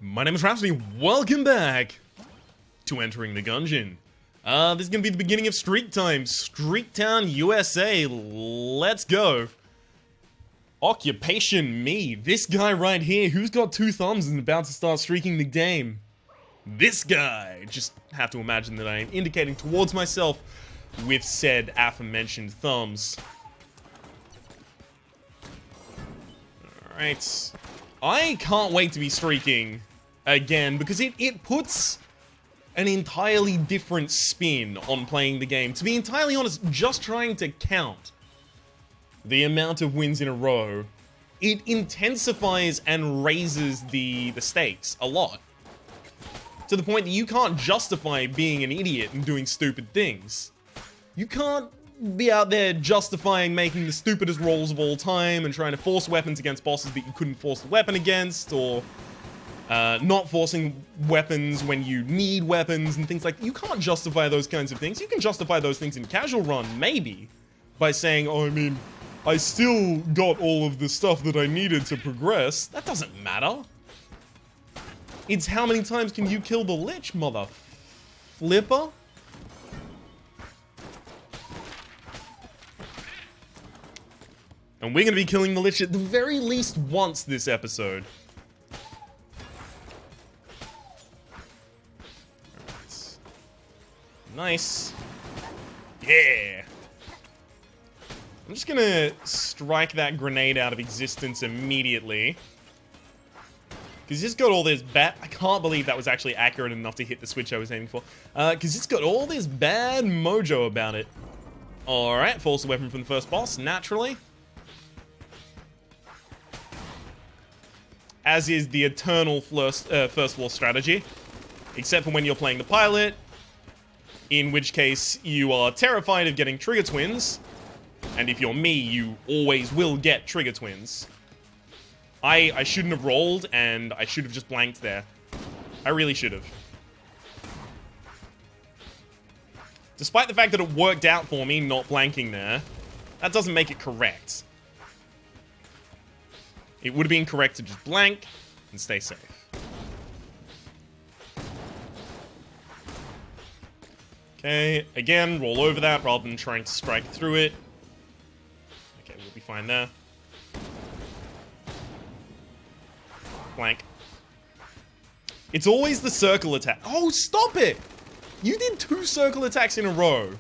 My name is Rhapsody, welcome back to Entering the Gungeon. This is gonna be the beginning of Streak Time, Streaktown, USA, let's go. Occupation me, this guy right here, who's got two thumbs and about to start streaking the game. This guy, just have to imagine that I am indicating towards myself with said aforementioned thumbs. Alright, I can't wait to be streaking again, because it puts an entirely different spin on playing the game. To be entirely honest, just trying to count the amount of wins in a row, it intensifies and raises the stakes a lot. To the point that you can't justify being an idiot and doing stupid things. You can't be out there justifying making the stupidest rolls of all time and trying to force weapons against bosses that you couldn't force the weapon against, or not forcing weapons when you need weapons and things like that. You can't justify those kinds of things. You can justify those things in casual run, maybe, by saying, oh, I mean, I still got all of the stuff that I needed to progress. That doesn't matter. It's how many times can you kill the Lich, mother flipper? And we're gonna be killing the Lich at the very least once this episode. Alright. Nice. Yeah. I'm just gonna strike that grenade out of existence immediately. Because it's got all this bad... I can't believe that was actually accurate enough to hit the switch I was aiming for. Because it's got all this bad mojo about it. Alright, force a weapon from the first boss, naturally. As is the eternal first floor strategy. Except for when you're playing the pilot. In which case, you are terrified of getting trigger twins. And if you're me, you always will get trigger twins. I shouldn't have rolled, and I should have just blanked there. I really should have. Despite the fact that it worked out for me not blanking there, that doesn't make it correct. It would have been correct to just blank and stay safe. Okay, again, roll over that rather than trying to strike through it. Okay, we'll be fine there. Blank. It's always the circle attack. Oh, stop it! You did 2 circle attacks in a row.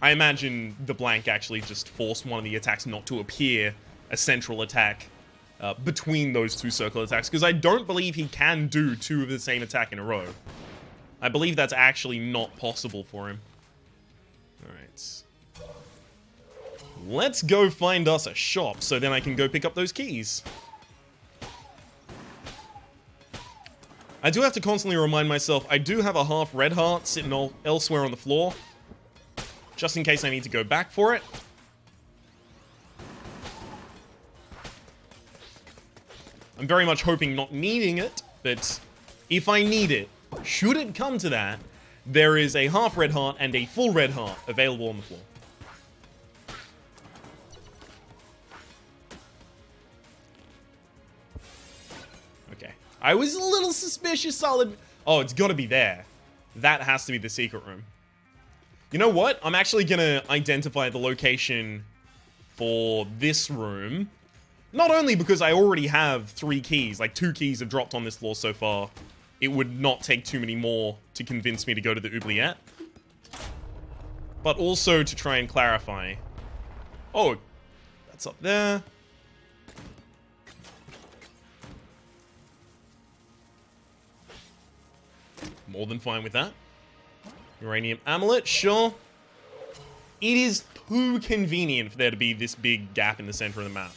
I imagine the blank actually just forced one of the attacks not to appear a central attack between those 2 circle attacks, because I don't believe he can do 2 of the same attack in a row. I believe that's actually not possible for him. Alright. Let's go find us a shop, so then I can go pick up those keys. I do have to constantly remind myself, I do have a half red heart sitting elsewhere on the floor. Just in case I need to go back for it. I'm very much hoping not needing it, but if I need it, should it come to that, there is a half red heart and a full red heart available on the floor. Okay. I was a little suspicious, solid. Oh, it's gotta be there. That has to be the secret room. You know what? I'm actually gonna identify the location for this room. Not only because I already have 3 keys, like 2 keys have dropped on this floor so far. It would not take too many more to convince me to go to the oubliette. But also to try and clarify. Oh, that's up there. More than fine with that. Uranium amulet, sure. It is too convenient for there to be this big gap in the center of the map.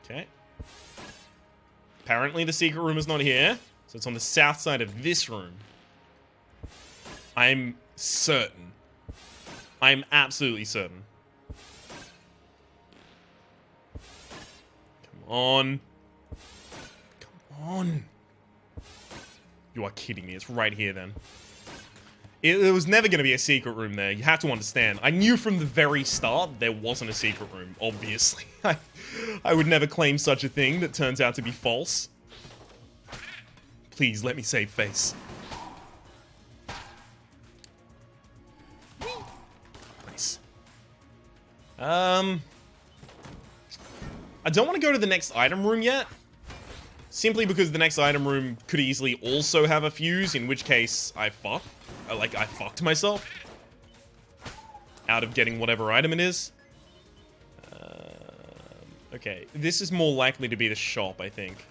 Okay. Apparently the secret room is not here, so it's on the south side of this room. I'm certain. I'm absolutely certain. Come on. Come on. You are kidding me. It's right here then. There was never going to be a secret room there. You have to understand. I knew from the very start there wasn't a secret room, obviously. I would never claim such a thing that turns out to be false. Please, let me save face. Nice. I don't want to go to the next item room yet. Simply because the next item room could easily also have a fuse, in which case I fucked myself out of getting whatever item it is. Okay, this is more likely to be the shop, I think.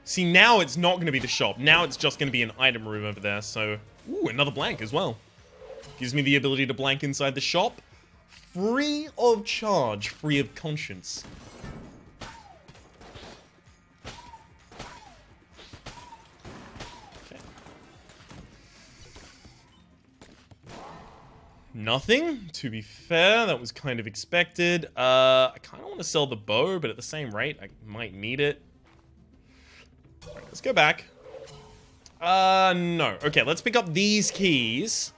See, now it's not going to be the shop. Now it's just going to be an item room over there, so... Ooh, another blank as well. Gives me the ability to blank inside the shop. Free of charge, free of conscience. Okay. Nothing, to be fair. That was kind of expected. I kind of want to sell the bow, but at the same rate, I might need it. Alright, let's go back. No. Okay, let's pick up these keys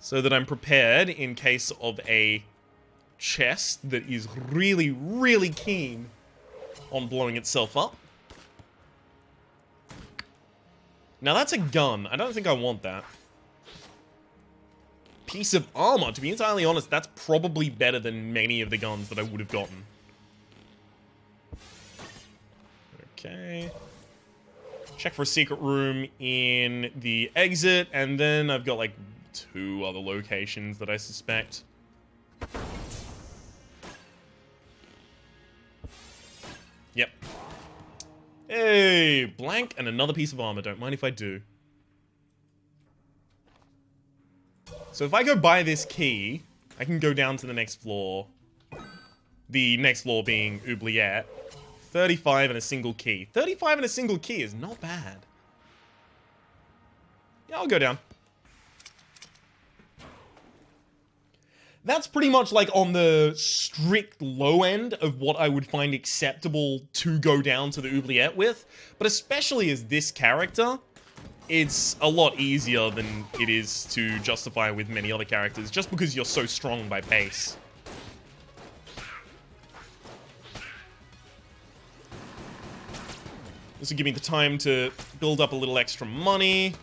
so that I'm prepared in case of a chest that is really, really keen on blowing itself up. Now that's a gun. I don't think I want that. Piece of armor. To be entirely honest, that's probably better than many of the guns that I would have gotten. Okay. Check for a secret room in the exit, and then I've got like 2 other locations that I suspect. Yep. Hey, blank and another piece of armor. Don't mind if I do. So if I go buy this key, I can go down to the next floor. The next floor being Oubliette. 35 and a single key. 35 and a single key is not bad. Yeah, I'll go down. That's pretty much like on the strict low end of what I would find acceptable to go down to the Oubliette with. But especially as this character, it's a lot easier than it is to justify with many other characters, just because you're so strong by base. This will give me the time to build up a little extra money.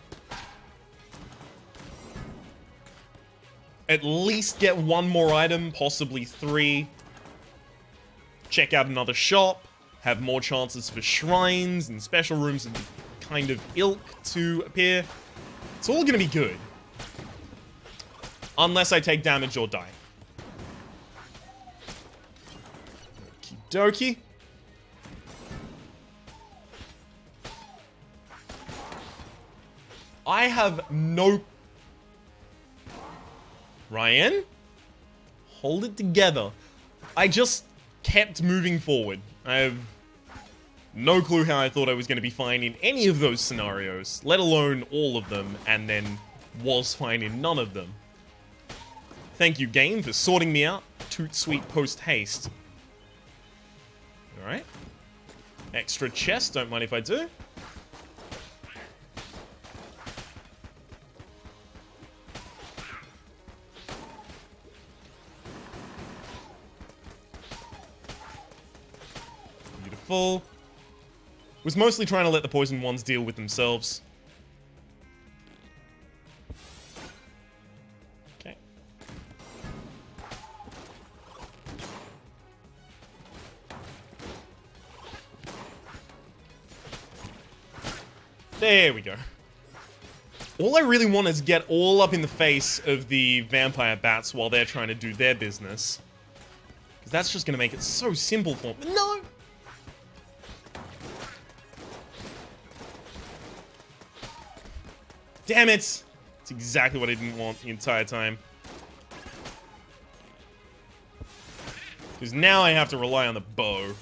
At least get 1 more item, possibly 3. Check out another shop. Have more chances for shrines and special rooms and kind of ilk to appear. It's all gonna be good. Unless I take damage or die. Okie dokie. I have no... Ryan? Hold it together. I just kept moving forward. I have no clue how I thought I was going to be fine in any of those scenarios, let alone all of them, and then was fine in none of them. Thank you, game, for sorting me out. Toot sweet post haste. Alright. Extra chest, don't mind if I do. Beautiful. Was mostly trying to let the poison ones deal with themselves. Okay. There we go. All I really want is get all up in the face of the vampire bats while they're trying to do their business. Because that's just going to make it so simple for me. No! Damn it! It's exactly what I didn't want the entire time. Because now I have to rely on the bow.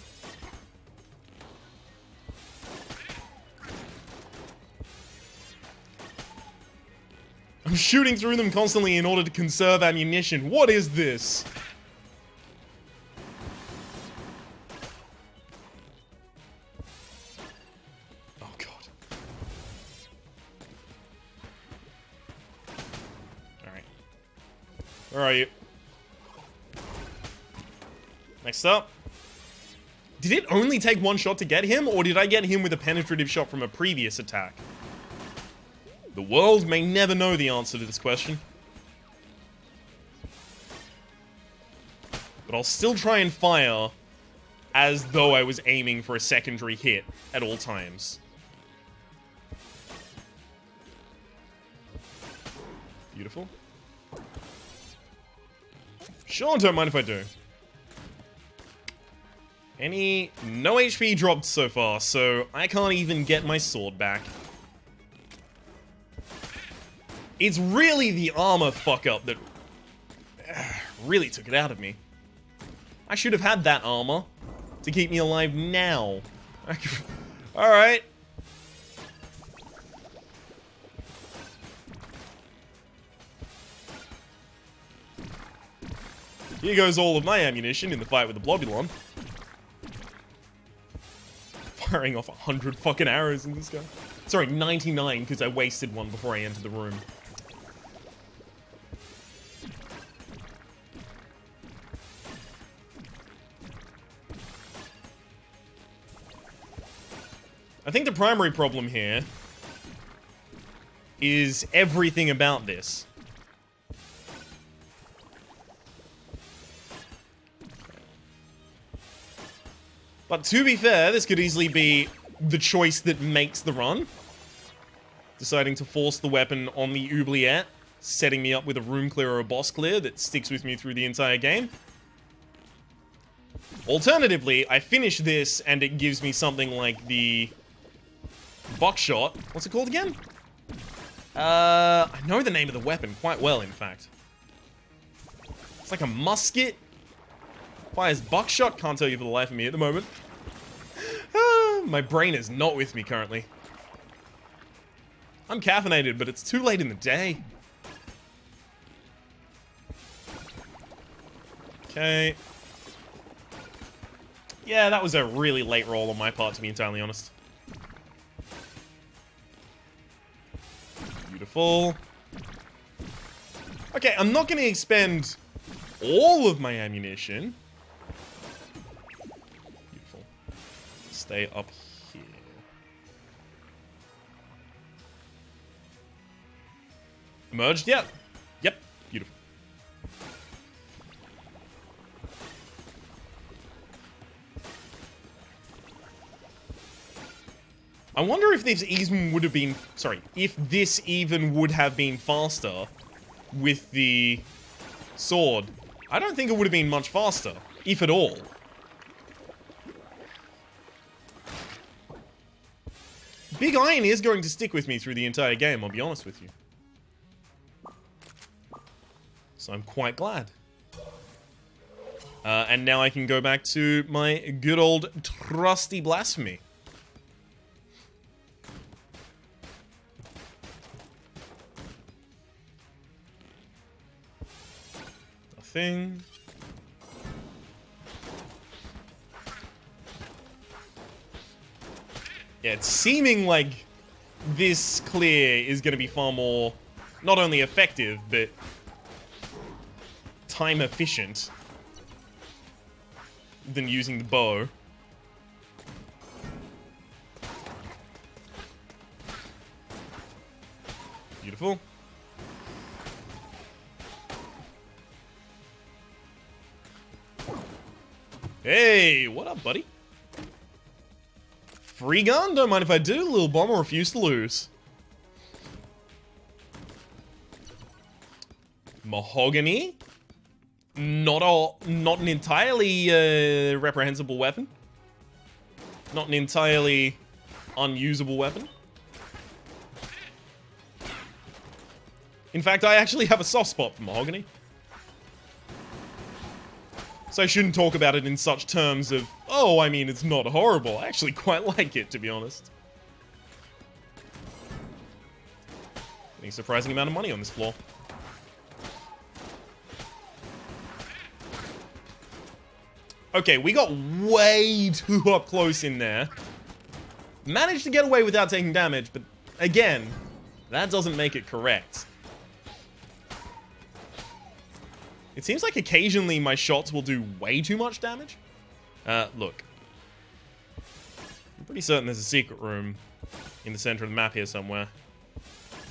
I'm shooting through them constantly in order to conserve ammunition. What is this? Where are you? Next up. Did it only take one shot to get him, or did I get him with a penetrative shot from a previous attack? The world may never know the answer to this question. But I'll still try and fire as though I was aiming for a secondary hit at all times. Beautiful. Sure, don't mind if I do. No HP dropped so far, so I can't even get my sword back. It's really the armor fuck-up that really took it out of me. I should have had that armor to keep me alive now. Alright. Here goes all of my ammunition in the fight with the Blobulon. Firing off 100 fucking arrows in this guy. Sorry, 99, because I wasted one before I entered the room. I think the primary problem here is everything about this. But to be fair, this could easily be the choice that makes the run. Deciding to force the weapon on the oubliette, setting me up with a room clear or a boss clear that sticks with me through the entire game. Alternatively, I finish this and it gives me something like the buckshot. What's it called again? I know the name of the weapon quite well, in fact. It's like a musket. Fires buckshot. Can't tell you for the life of me at the moment. My brain is not with me currently. I'm caffeinated, but it's too late in the day. Okay. Yeah, that was a really late roll on my part, to be entirely honest. Beautiful. Okay, I'm not going to expend all of my ammunition. Beautiful. Stay up here. Emerged? Yep. Yep. Beautiful. I wonder if this even would have been... Sorry. If this even would have been faster with the sword. I don't think it would have been much faster, if at all. Big Iron is going to stick with me through the entire game, I'll be honest with you. So I'm quite glad. And now I can go back to my good old trusty blasphemy. Nothing. Yeah, it's seeming like this clear is going to be far more, not only effective, but time efficient than using the bow. Beautiful. Hey, what up, buddy? Free gun? Don't mind if I do. Little bomber refused to lose. Mahogany? Not an entirely reprehensible weapon. Not an entirely unusable weapon. In fact, I actually have a soft spot for mahogany. So I shouldn't talk about it in such terms of, oh, I mean, it's not horrible. I actually quite like it, to be honest. Getting a surprising amount of money on this floor. Okay, we got way too up close in there. Managed to get away without taking damage, but again, that doesn't make it correct. It seems like occasionally my shots will do way too much damage. Look. I'm pretty certain there's a secret room in the center of the map here somewhere.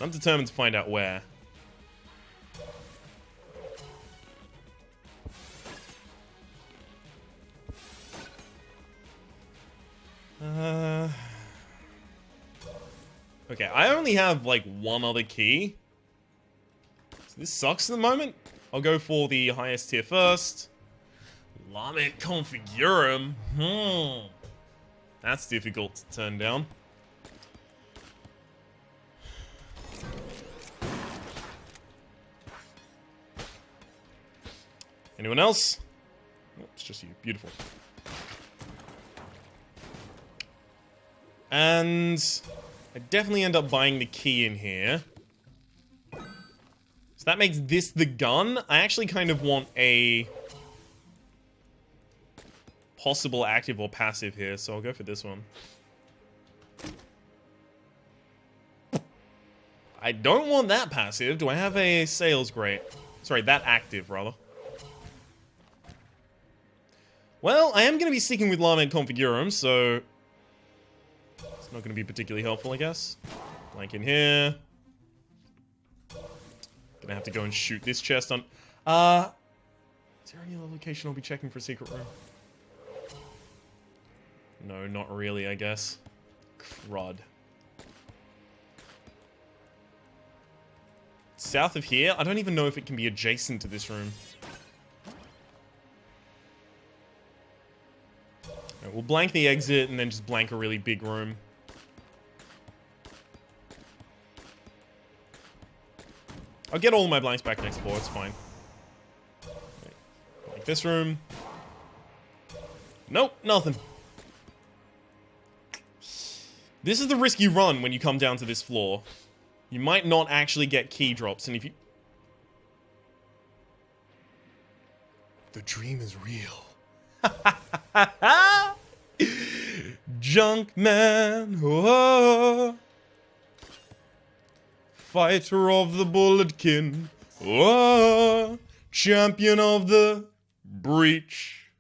I'm determined to find out where. Okay, I only have, like, one other key. So this sucks at the moment. I'll go for the highest tier first. Lament Configurum. That's difficult to turn down. Anyone else? Oh, it's just you. Beautiful. And I definitely end up buying the key in here. So that makes this the gun. I actually kind of want a possible active or passive here, so I'll go for this one. I don't want that passive. Do I have a sales grate? Sorry, that active, rather. Well, I am going to be sticking with Lament Configurum, so it's not going to be particularly helpful, I guess. Blank in here. Gonna have to go and shoot this chest on... is there any other location I'll be checking for a secret room? No, not really, I guess. Crud. South of here? I don't even know if it can be adjacent to this room. Right, we'll blank the exit and then just blank a really big room. I'll get all my blanks back next floor, it's fine. Right. Like this room. Nope, nothing. This is the risk you run when you come down to this floor. You might not actually get key drops, and if you... The dream is real. Junkman, oh. Fighter of the Bulletkin, oh. Champion of the Breach.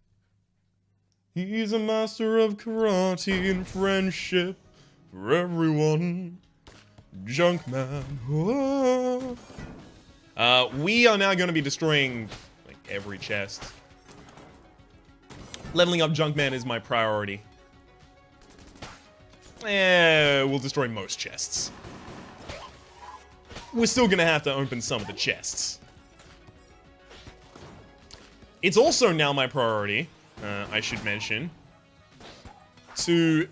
He's a master of karate and friendship for everyone. Junkman, oh. We are now going to be destroying like every chest. Leveling up Junkman is my priority. We'll destroy most chests. We're still gonna have to open some of the chests. It's also now my priority, I should mention, to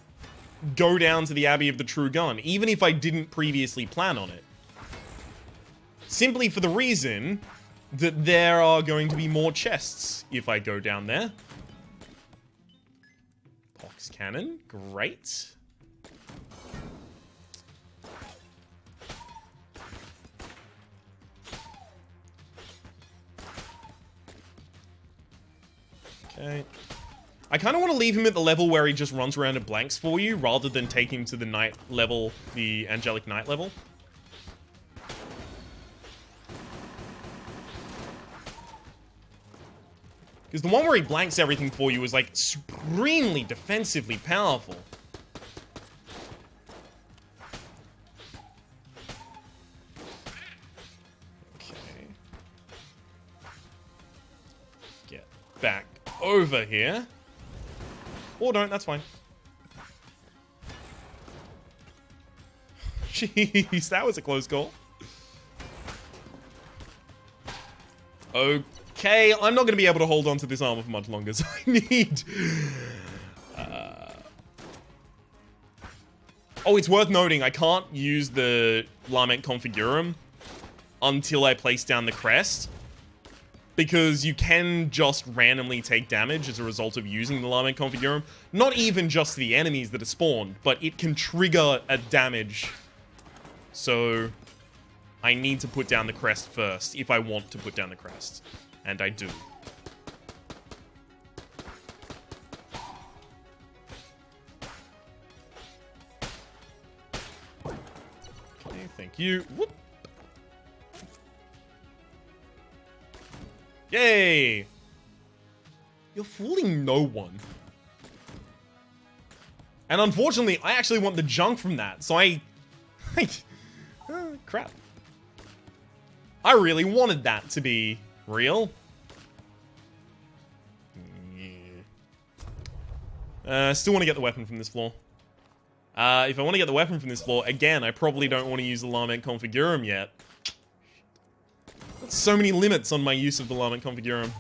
go down to the Abbey of the True Gun, even if I didn't previously plan on it. Simply for the reason that there are going to be more chests if I go down there. Pox cannon, great. Okay. I kind of want to leave him at the level where he just runs around and blanks for you, rather than take him to the Knight level, the Angelic Knight level. Because the one where he blanks everything for you is, like, supremely defensively powerful. Okay. Get back over here. Or don't, that's fine. Jeez, that was a close call. Okay, I'm not going to be able to hold on to this armor for much longer, so I need... Oh, it's worth noting, I can't use the Lament Configurum until I place down the crest. Because you can just randomly take damage as a result of using the Lament Configurum. Not even just the enemies that are spawned, but it can trigger a damage. So I need to put down the crest first, if I want to put down the crest. And I do. Okay, thank you. Whoop. Yay! You're fooling no one. And unfortunately, I actually want the junk from that, so crap. I really wanted that to be real. Still want to get the weapon from this floor. If I want to get the weapon from this floor, again, I probably don't want to use the Lament Configurum yet. There's so many limits on my use of the Lament Configurum.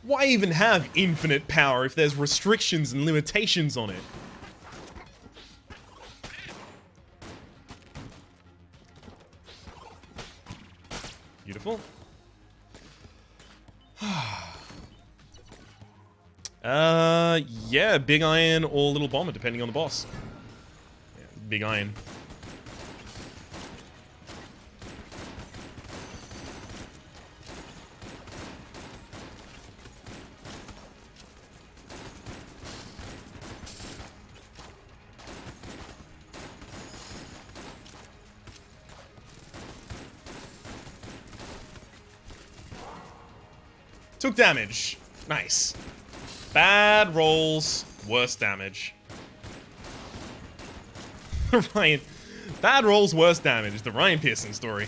Why even have infinite power if there's restrictions and limitations on it? Beautiful. Yeah, big iron or little bomber, depending on the boss. Yeah, big iron. Took damage. Nice. Bad rolls, worse damage. Ryan. Bad rolls, worse damage. The Ryan Pearson story.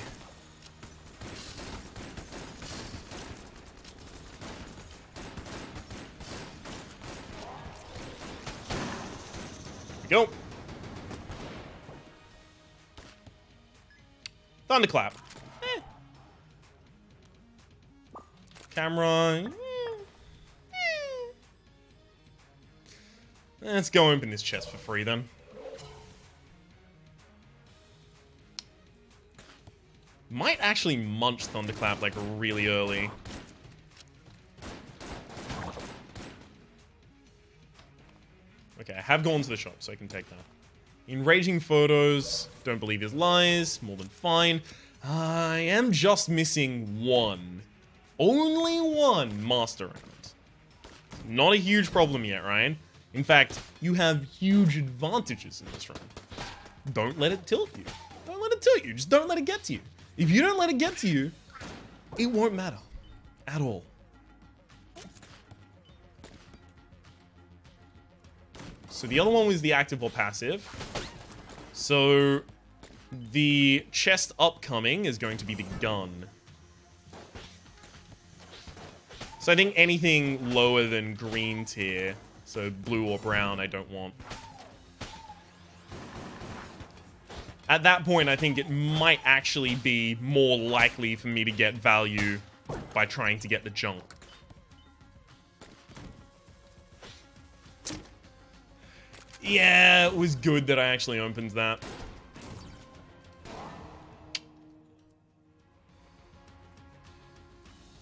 Here we go. Thunderclap. Camera. Let's go open this chest for free then. Might actually munch Thunderclap like really early. Okay, I have gone to the shop, so I can take that. Enraging photos. Don't believe his lies. More than fine. I am just missing one. Only one master round. Not a huge problem yet, Ryan. In fact, you have huge advantages in this round. Don't let it tilt you. Don't let it tilt you. Just don't let it get to you. If you don't let it get to you, it won't matter. At all. So the other one was the active or passive. So the chest upcoming is going to be the gun. So I think anything lower than green tier, so blue or brown, I don't want. At that point, I think it might actually be more likely for me to get value by trying to get the junk. Yeah, it was good that I actually opened that.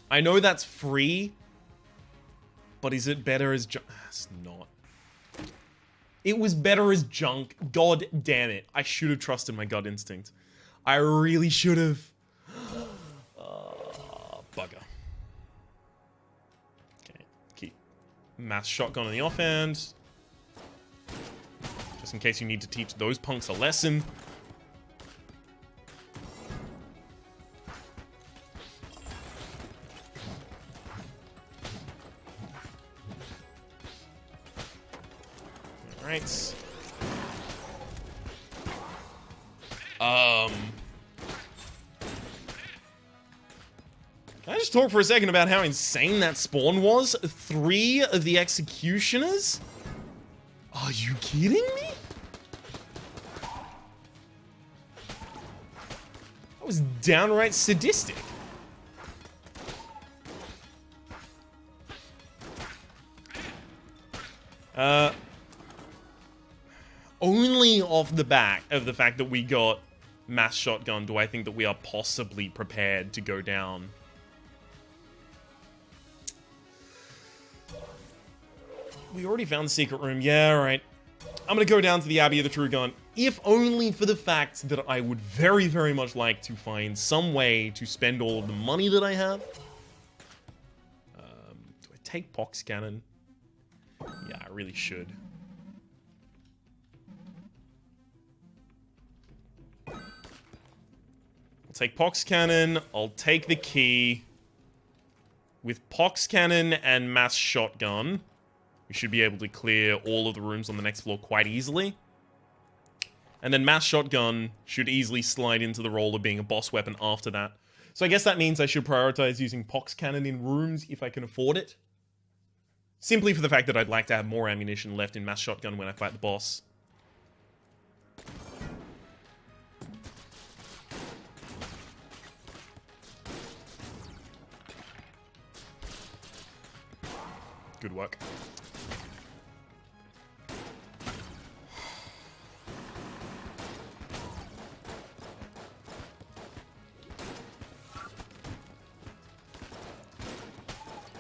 I know that's free, but is it better as junk? It's not. It was better as junk. God damn it. I should have trusted my gut instinct. I really should have. Bugger. Okay, keep mass shotgun on the offhand. Just in case you need to teach those punks a lesson. Alright. Can I just talk for a second about how insane that spawn was? 3 of the executioners? Are you kidding me? That was downright sadistic. Only off the back of the fact that we got mass shotgun do I think that we are possibly prepared to go down. We already found the secret room. Yeah, alright. I'm gonna go down to the Abbey of the True Gun, if only for the fact that I would very, very much like to find some way to spend all of the money that I have. Do I take Pox Cannon? Yeah, I really should. take Pox Cannon. I'll take the key. With Pox Cannon and Mass Shotgun, we should be able to clear all of the rooms on the next floor quite easily. And then Mass Shotgun should easily slide into the role of being a boss weapon after that. So I guess that means I should prioritize using Pox Cannon in rooms if I can afford it. Simply for the fact that I'd like to have more ammunition left in Mass Shotgun when I fight the boss. Good work.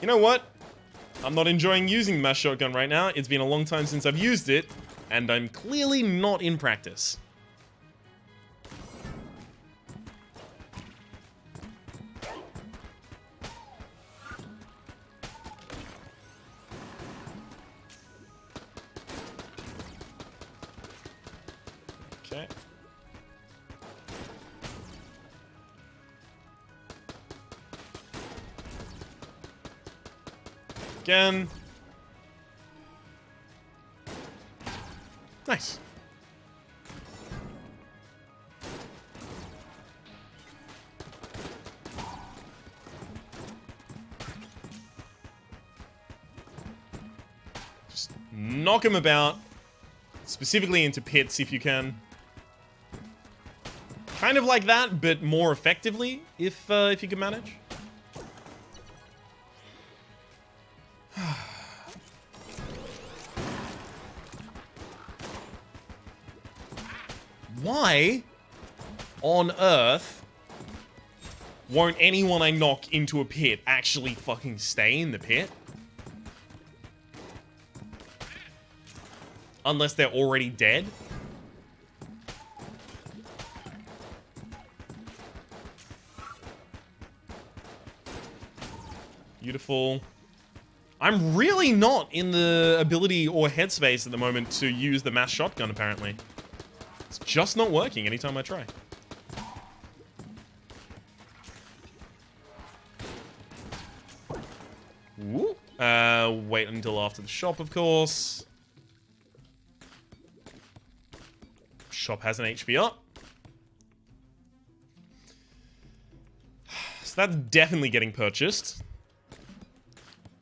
You know what? I'm not enjoying using Mass Shotgun right now. It's been a long time since I've used it, and I'm clearly not in practice. Okay. Again. Nice. Just knock him about, specifically into pits if you can. Kind of like that, but more effectively, if you can manage. Why on earth won't anyone I knock into a pit actually fucking stay in the pit? Unless they're already dead? Beautiful. I'm really not in the ability or headspace at the moment to use the Mass Shotgun, apparently. It's just not working anytime I try. Ooh. Wait until after the shop, of course. Shop has an HP up. So that's definitely getting purchased.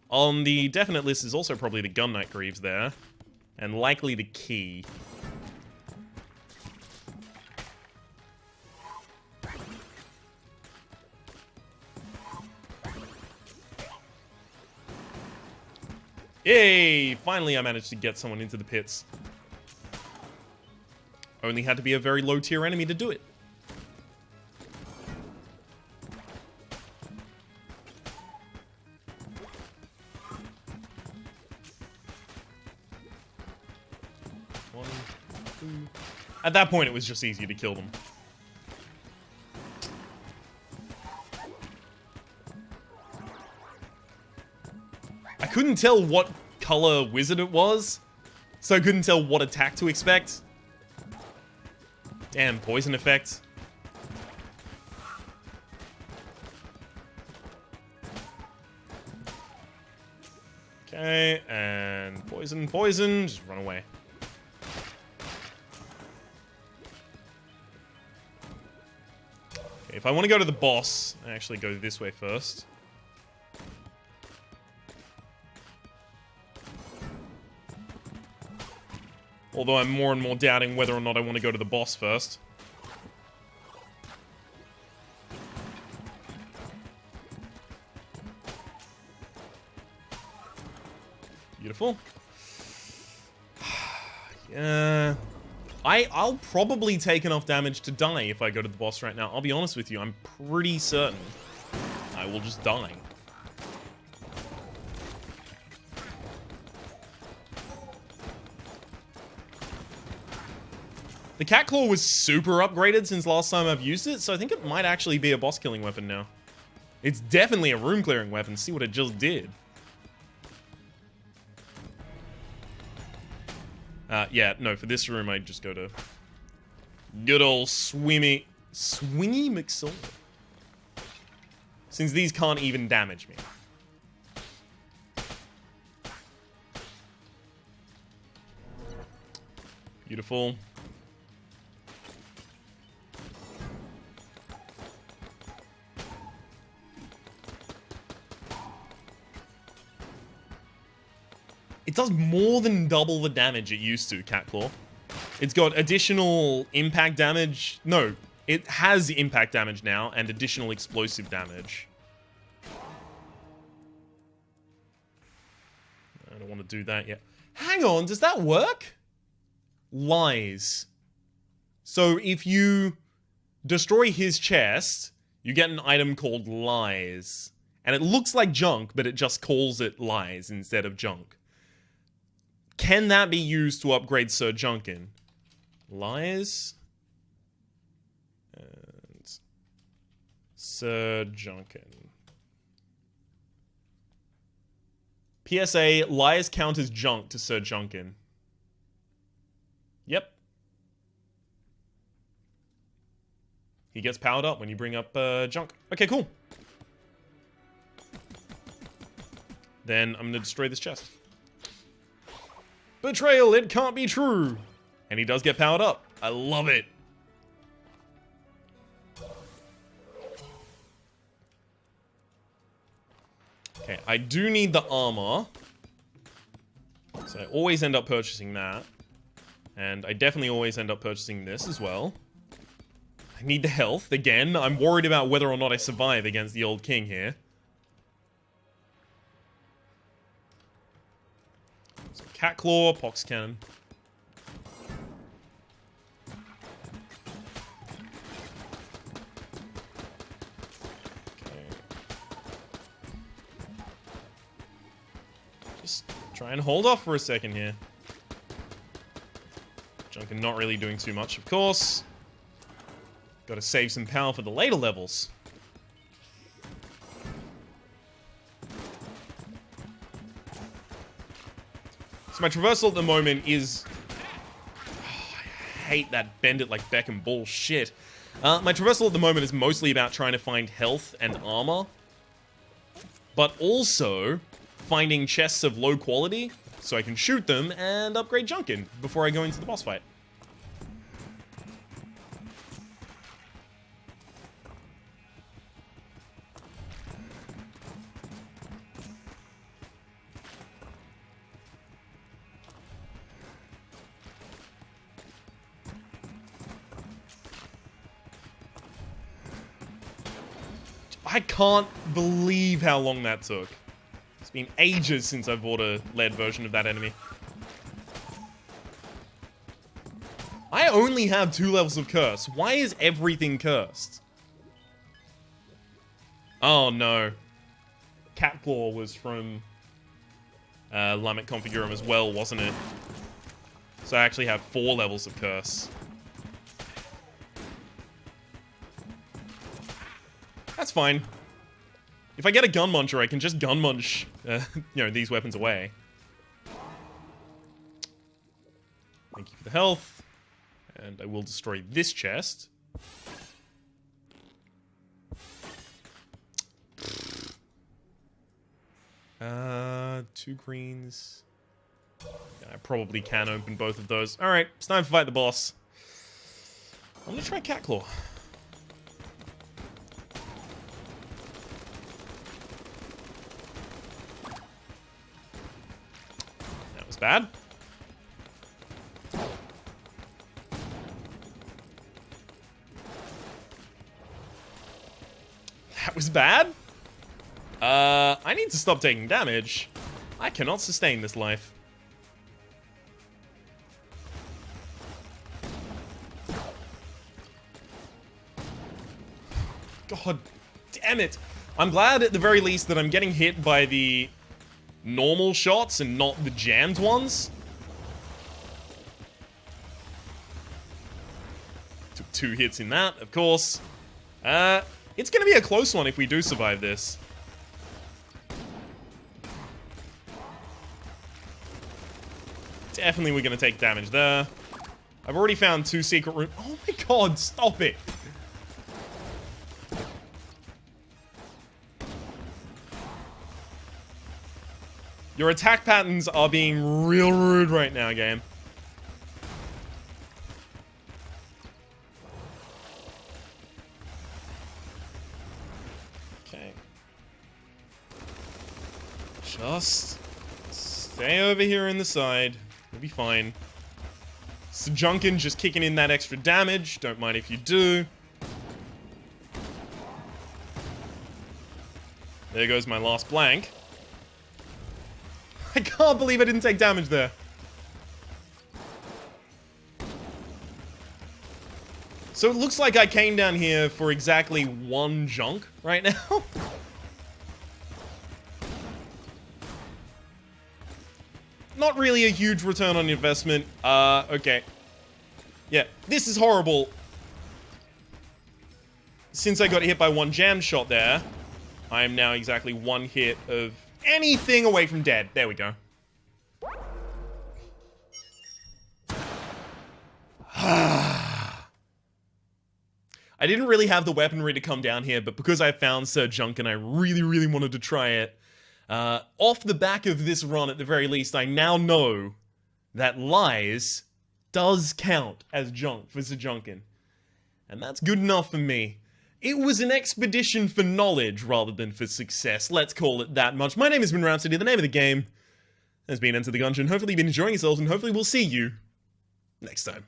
On the definite list is also probably the Gun Knight Greaves there. And likely the key. Yay! Finally I managed to get someone into the pits. Only had to be a very low tier enemy to do it. One, two. At that point it was just easier to kill them. I couldn't tell what color wizard it was, so I couldn't tell what attack to expect. Damn, poison effect. Okay, and poison, poison, just run away. Okay, if I want to go to the boss, I actually go this way first. Although I'm more and more doubting whether or not I want to go to the boss first. Beautiful. Yeah. I'll probably take enough damage to die if I go to the boss right now. I'll be honest with you, I'm pretty certain I will just die. The Cat Claw was super upgraded since last time I've used it, so I think it might actually be a boss killing weapon now. It's definitely a room clearing weapon. See what it just did. Yeah, no, for this room I'd just go to good old swimmy Swingy McSword. Since these can't even damage me. Beautiful. It does more than double the damage it used to, Catclaw. It's got additional impact damage. No, it has impact damage now and additional explosive damage. I don't want to do that yet. Hang on, does that work? Lies. So if you destroy his chest, you get an item called Lies. And it looks like junk, but it just calls it Lies instead of junk. Can that be used to upgrade Sir Junkin? Lies. And Sir Junkin. PSA, Lies count as junk to Sir Junkin. Yep. He gets powered up when you bring up junk. Okay, cool. Then I'm gonna destroy this chest. Betrayal, it can't be true. And he does get powered up. I love it. Okay, I do need the armor. So I always end up purchasing that. And I definitely always end up purchasing this as well. I need the health. Again, I'm worried about whether or not I survive against the old king here. So Catclaw, Pox Cannon. Okay. Just try and hold off for a second here. Junkin not really doing too much, of course. Gotta save some power for the later levels. So my traversal at the moment is... Oh, I hate that bend it like Beckham bullshit. My traversal at the moment is mostly about trying to find health and armor. But also finding chests of low quality so I can shoot them and upgrade Junkin before I go into the boss fight. I can't believe how long that took. It's been ages since I've bought a lead version of that enemy. I only have 2 levels of curse. Why is everything cursed? Oh no. Catclaw was from Lamet Configurum as well, wasn't it? So I actually have 4 levels of curse. That's fine. If I get a gun muncher, I can just gun munch, these weapons away. Thank you for the health. And I will destroy this chest. Two greens. Yeah, I probably can open both of those. Alright, it's time to fight the boss. I'm gonna try Catclaw. That was bad. That was bad? I need to stop taking damage. I cannot sustain this life. God damn it. I'm glad at the very least that I'm getting hit by the normal shots and not the jammed ones. Took 2 hits in that, of course. It's gonna be a close one if we do survive this. Definitely we're gonna take damage there. I've already found 2 secret rooms. Oh my god, stop it! Your attack patterns are being real rude right now, game. Okay. Just stay over here in the side. We'll be fine. Gungeon just kicking in that extra damage. Don't mind if you do. There goes my last blank. I can't believe I didn't take damage there. So it looks like I came down here for exactly one junk right now. Not really a huge return on investment. Okay. Yeah, this is horrible. Since I got hit by one jam shot there, I am now exactly one hit of anything away from dead. There we go. I didn't really have the weaponry to come down here, but because I found Sir Gungeon, I really, really wanted to try it. Off the back of this run, at the very least, I now know that lies does count as junk for Sir Gungeon. And that's good enough for me. It was an expedition for knowledge rather than for success. Let's call it that much. My name has been Rhapsody. The name of the game has been Enter the Gungeon. Hopefully you've been enjoying yourselves, and hopefully we'll see you next time.